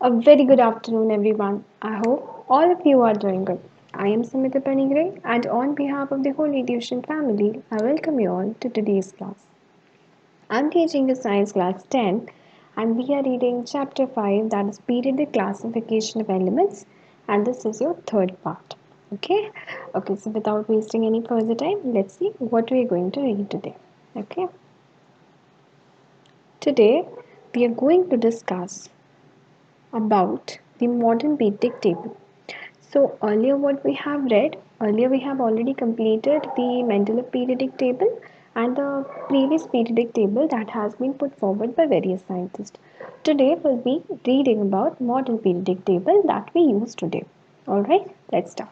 A very good afternoon, everyone. I hope all of you are doing good. I am Samita Panigre, and on behalf of the whole Tuition family, I welcome you all to today's class. I'm teaching the science class 10, and we are reading chapter 5, that is periodic classification of elements, and this is your third part. Okay? Okay, so without wasting any further time, let's see what we are going to read today. Okay? Today, we are going to discuss about the modern periodic table. So earlier we have already completed the Mendeleev periodic table and the previous periodic table that has been put forward by various scientists. Today we'll be reading about modern periodic table that we use today. Alright, let's start.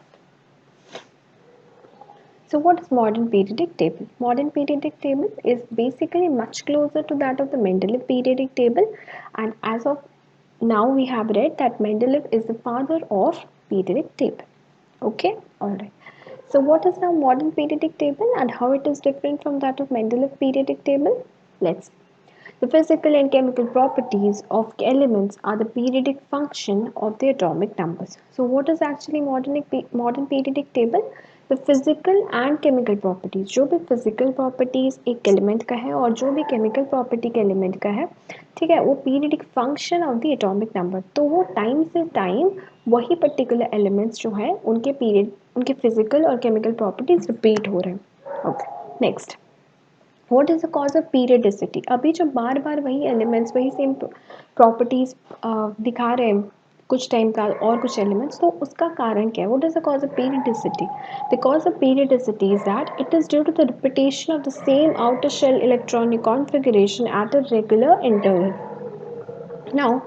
So what is modern periodic table? Modern periodic table is basically much closer to that of the Mendeleev periodic table, and as of now we have read that Mendeleev is the father of periodic table. Okay, alright. So what is now modern periodic table and how it is different from that of Mendeleev periodic table? Let's see. The physical and chemical properties of elements are the periodic function of the atomic numbers. So what is actually modern periodic table? The physical and chemical properties, जो भी physical properties एक element का है और जो भी chemical property के element का है, ठीक है, वो periodic function of the atomic number, तो वो time से time वही particular elements जो है उनके period उनके physical और chemical properties repeat हो रहे हैं. Okay, next. What is the cause of periodicity? अभी जो बार बार वही एलिमेंट्स वही सेम प्रॉपर्टीज दिखा रहे हैं कुछ टाइम का और कुछ एलिमेंट्स, तो उसका कारण क्या है? What is the cause of periodicity? The cause of periodicity is that it is due to the repetition of the same outer shell electronic configuration at a regular interval. Now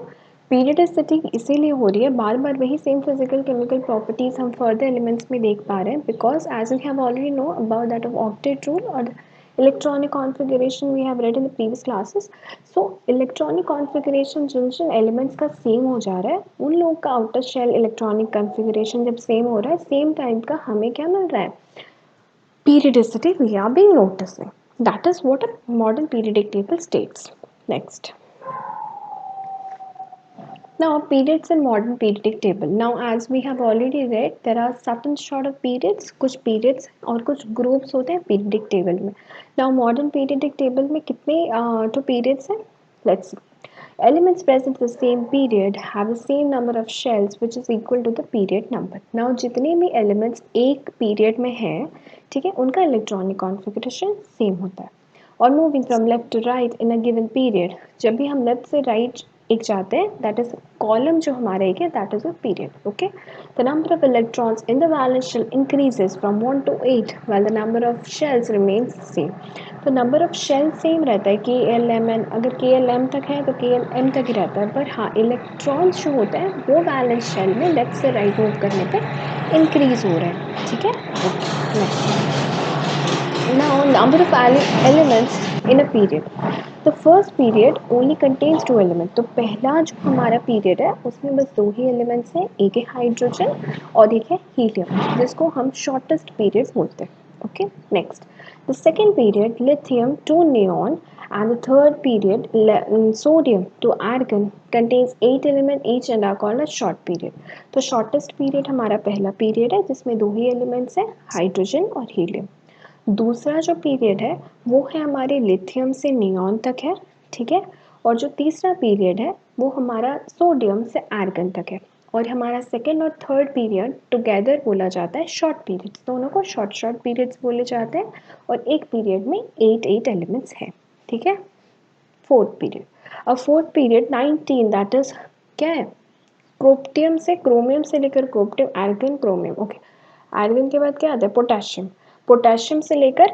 periodicity इसीलिए हो रही है, बार बार वही same physical chemical properties हम further elements में देख पा रहे हैं, because as we have already know about that of octet rule और electronic configuration we have read in the previous classes. So electronic configuration Jin Jin elements का same हो जा रहा है उन लोगों का outer shell electronic configuration जब same हो रहा है same time का हमें क्या मिल रहा है? Periodicity we are being noticing. That is what a modern periodic table states. Next. Now, periods in modern periodic table. Now, as we have already read, there are certain sort of periods, कुछ periods और कुछ groups होते हैं periodic table में. Now, modern periodic table में कितने तो periods हैं? Let's see. Elements present in the same period have the same number of shells which is equal to the period number. Now, जितने भी elements एक period में हैं, ठीक है, उनका electronic configuration same होता है. और moving from left to right in a given period, जब भी हम लेफ्ट से राइट एक जाते हैं, दैट इज कॉलम जो हमारा एक है, that is a period. Okay, the number of electrons in the valence shell increases from 1 to 8 while the number of shells remains same. तो नंबर ऑफ शेल सेम रहता है, के एल एम एन, अगर के एल एम तक है तो के एल एम तक ही रहता है, पर हाँ इलेक्ट्रॉन्स जो होते हैं वो वैलेंस शेल में लेफ्ट से राइट मूव करने पर इंक्रीज हो रहे हैं. ठीक है, okay. Now, number of elements in a period. The first period only contains two elements. तो पहला जो हमारा पीरियड है उसमें बस दो ही एलिमेंट्स हैं, एक है हाइड्रोजन और एक है हीलियम, जिसको हम शॉर्टेस्ट पीरियड बोलते हैं. Okay, next. The second period lithium to neon and the third period sodium to argon contains 8 elements each and are called a short period. तो shortest period हमारा पहला पीरियड है जिसमें दो ही एलिमेंट्स हैं, हाइड्रोजन और हीलियम. दूसरा जो पीरियड है वो है हमारे लिथियम से नियॉन तक है, ठीक है, और जो तीसरा पीरियड है वो हमारा सोडियम से आर्गन तक है. और हमारा सेकेंड और थर्ड पीरियड टुगेदर बोला जाता है शॉर्ट पीरियड्स, दोनों को शॉर्ट शॉर्ट पीरियड्स बोले जाते हैं, और एक पीरियड में 8 एलिमेंट्स हैं. ठीक है, फोर्थ पीरियड. अब फोर्थ पीरियड 19, दैट इज क्या है? क्रोप्टियम से क्रोमियम से लेकर क्रोप्टियम आर्गन क्रोमियम. ओके, आर्गन के बाद क्या आता है? पोटेशियम. पोटेशियम से लेकर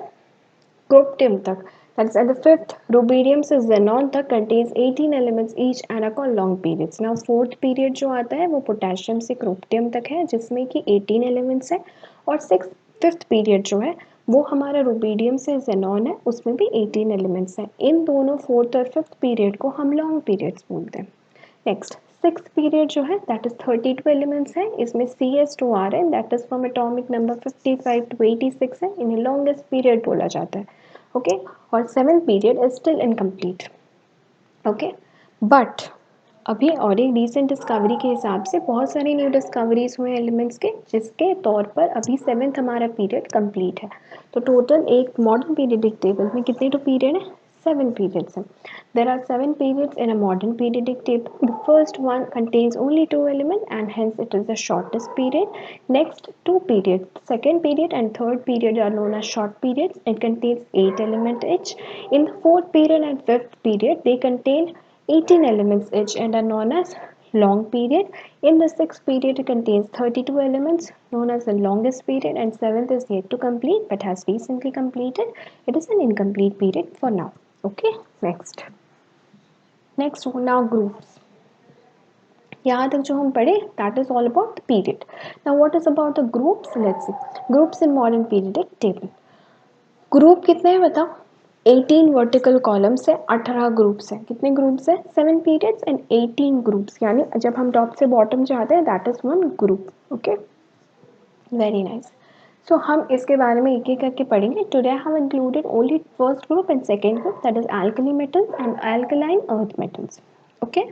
क्रोप्टियम तक, that is at the fifth rubidium से xenon तक contains 18 elements each and are called long periods. Now fourth period जो आता है वो पोटेशियम से क्रोप्टियम तक है जिसमें कि 18 elements है, और फिफ्थ पीरियड जो है वो हमारा रुबीडियम से xenon है, उसमें भी 18 elements हैं. इन दोनों फोर्थ और फिफ्थ पीरियड को हम लॉन्ग पीरियड्स बोलते हैं. नेक्स्ट, सिक्स पीरियड जो है दैट इज 32 एलिमेंट्स है, इसमें CS2 आ रहे हैं, that is from atomic number 55 to 86 है, इन्हें लॉन्गेस्ट पीरियड बोला जाता है. ओके, और seventh period is still incomplete. Okay, but अभी और एक रीसेंट डिस्कवरी के हिसाब से बहुत सारी न्यू डिस्कवरीज हुए एलिमेंट्स के, जिसके तौर पर अभी सेवेंथ हमारा पीरियड कंप्लीट है। तो टोटल एक मॉडर्न पीरियडिक टेबल में कितने तो पीरियड है, 7 periods हैं। There are 7 periods in a modern periodic table. The first one contains only 2 elements and hence it is the shortest period. Next, 2 periods. Second period and third period are known as short periods. It contains 8 elements each. In the fourth period and fifth period, they contain 18 elements each and are known as long period. In the sixth period, it contains 32 elements, known as the longest period, and seventh is yet to complete but has recently completed. It is an incomplete period for now. Okay, next. Next, now groups. यहाँ तक जो हम पढ़े, that is all about the period. Now, what is about the groups? Let's see. Groups in modern periodic table. Group कितने हैं बताओ, 18 vertical columns है, 18 groups हैं। कितने ग्रुप्स हैं, 7 पीरियड्स एंड 18 ग्रुप्स, यानी जब हम टॉप से बॉटम जाते हैं that is one group. Okay, very nice. So हम इसके बारे में एक एक करके पढ़ेंगे। Today I have included only first group and second group, that is alkali metals and alkaline earth metals. Okay,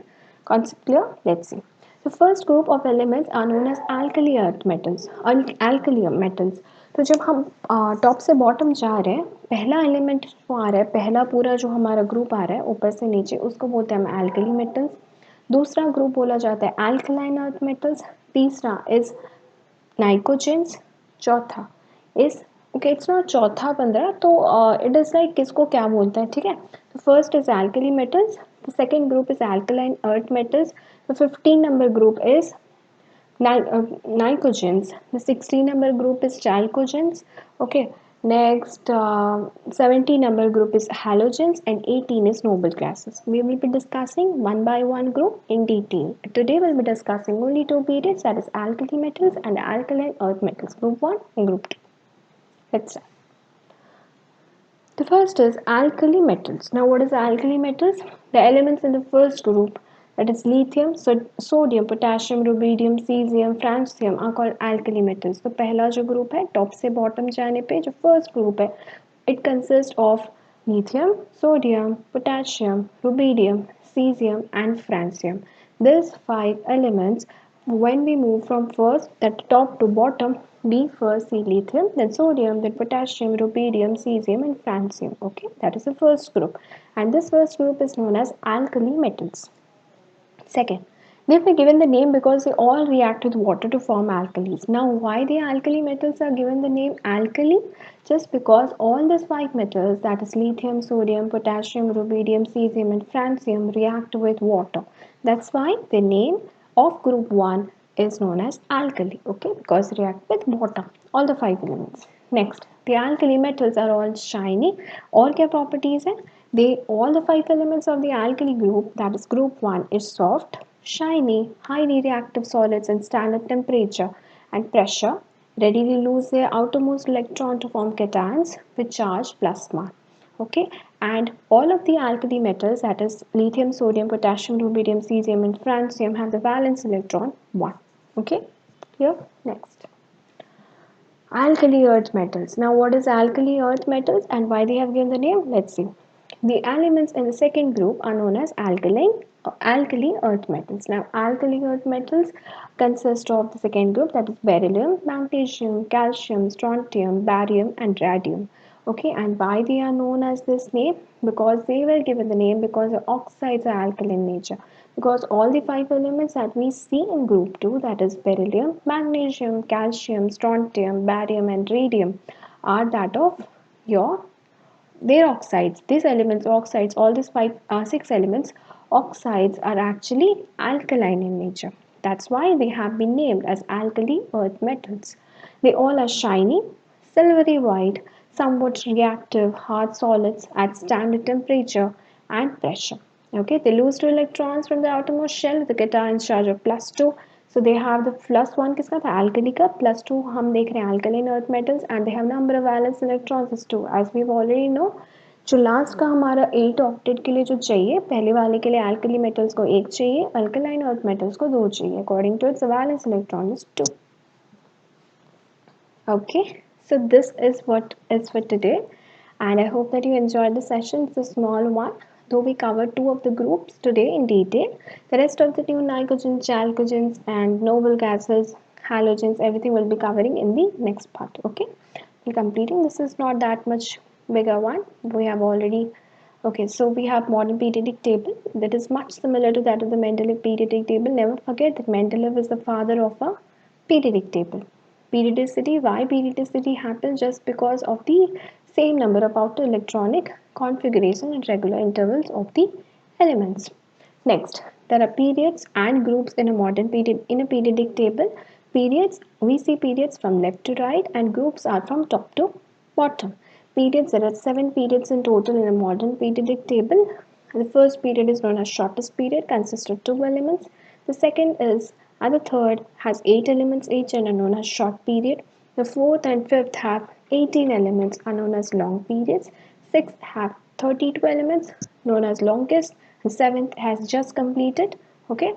concept clear? Let's see. The first group of elements are known as alkali earth metals, alkali metals. तो जब हम top से bottom जा रहे हैं, पहला element जो आ रहा है, पहला पूरा जो हमारा ग्रुप आ रहा है ऊपर से नीचे, उसको बोलते हैं हम alkali metals। दूसरा ग्रुप बोला जाता है alkaline earth metals। तीसरा इज नाइकोजेंस। चौथा इज, ओके इट्स नॉट चौथा 15, तो इट इज लाइक किसको क्या बोलते हैं, ठीक है। तो first is alkali metals, the second group is alkaline earth metals, the 15 number group is nicogens, the 16 number group is chalcogens. Okay, next 17 number group is halogens and 18 is noble classes. We will be discussing one by one group in detail. Today we'll be discussing only two periods, that is alkali metals and alkaline earth metals, group 1 and group 2. Let's start. The first is alkali metals. Now, what is alkali metals? The elements in the first group, that is lithium, sodium, potassium, rubidium, cesium, francium, are called alkali metals. तो पहला जो group है top से bottom जाने पे जो first group है, it consists of lithium, sodium, potassium, rubidium, cesium, and francium. These 5 elements, when we move from first, that top to bottom, we first see lithium, then sodium, then potassium, rubidium, cesium, and francium. Okay, that is the first group, and this first group is known as alkali metals. Second, they were given the name because they all react with water to form alkalis. Now, why the alkali metals are given the name alkali? Just because all these 5 metals, that is lithium, sodium, potassium, rubidium, cesium, and francium, react with water. That's why the name of group 1 is known as alkali. Okay, because they react with water, all the 5 elements. Next, the alkali metals are all shiny. और क्या properties हैं? They, all the 5 elements of the alkali group, that is group 1, is soft, shiny, highly reactive solids and stand at temperature and pressure, readily lose their outermost electron to form cations with charge plasma. Okay, and all of the alkali metals, that is lithium, sodium, potassium, rubidium, cesium, and francium, have the valence electron 1. Okay, here next. Alkali earth metals. Now, what is alkali earth metals and why they have given the name? Let's see. The elements in the second group are known as alkali earth metals. Now, alkali earth metals consist of the second group, that is beryllium, magnesium, calcium, strontium, barium, and radium. Okay, and why they are known as this name? Because they were given the name because the oxides are alkaline nature. Because all the 5 elements that we see in group 2, that is beryllium, magnesium, calcium, strontium, barium, and radium, are that of your, their oxides. These elements, oxides, all these 6 elements, oxides are actually alkaline in nature. That's why they have been named as alkali earth metals. They all are shiny, silvery white, somewhat reactive, hard solids at standard temperature and pressure. Okay, they lose 2 electrons from the outermost shell with the cation charge of +2. So they have the +1 किसका था, alkali का, +2 हम देख रहे हैं alkaline earth metals, and they have number of valence electrons is 2, as we already know. जो last का हमारा 8 ऑक्टेट के लिए जो चाहिए, पहले वाले के लिए alkali metals को 1 चाहिए, alkaline earth metals को 2 चाहिए, according to its valence electron is 2. Okay, so this is what is for today, and I hope that you enjoyed the session. It's a small one. Though we covered two of the groups today in detail, the rest of the new nitrogens, chalcogens, and noble gases, halogens, everything will be covering in the next part. Okay, in completing, this is not that much bigger one. We have already okay. So we have modern periodic table that is much similar to that of the Mendeleev periodic table. Never forget that Mendeleev is the father of a periodic table. Periodicity, why periodicity happens? Just because of the same number of outer electronic configuration and regular intervals of the elements. Next, there are periods and groups in a modern period in a periodic table. Periods, we see periods from left to right and groups are from top to bottom. Periods, there are 7 periods in total in a modern periodic table. The first period is known as shortest period, consists of 2 elements. The second is and the third has 8 elements each and are known as short period. The fourth and fifth have 18 elements are known as long periods. Sixth have 32 elements known as longest. And seventh has just completed. Okay,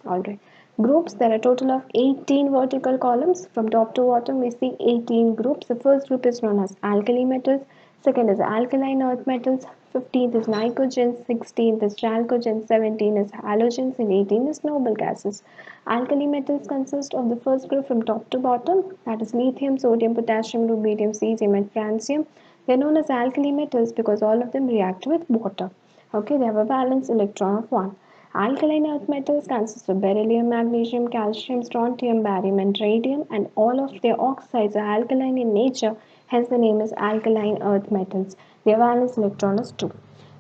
all right. Groups, there are a total of 18 vertical columns. From top to bottom, we see 18 groups. The first group is known as alkali metals. Second is alkaline earth metals. 15th is nitrogen. 16th is chalcogen. 17 is halogens. And 18 is noble gases. Alkali metals consist of the first group from top to bottom. That is lithium, sodium, potassium, rubidium, cesium, and francium. They are known as alkali metals because all of them react with water. Okay, they have a valence electron of 1. Alkaline earth metals consist of beryllium, magnesium, calcium, strontium, barium, and radium, and all of their oxides are alkaline in nature, hence the name is alkaline earth metals. Their valence electron is 2.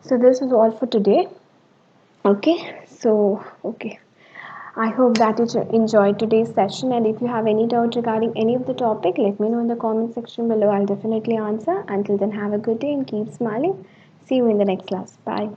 So, this is all for today. Okay. I hope that you enjoyed today's session, and if you have any doubt regarding any of the topic, let me know in the comment section below. I'll definitely answer. Until then, have a good day and keep smiling. See you in the next class. Bye.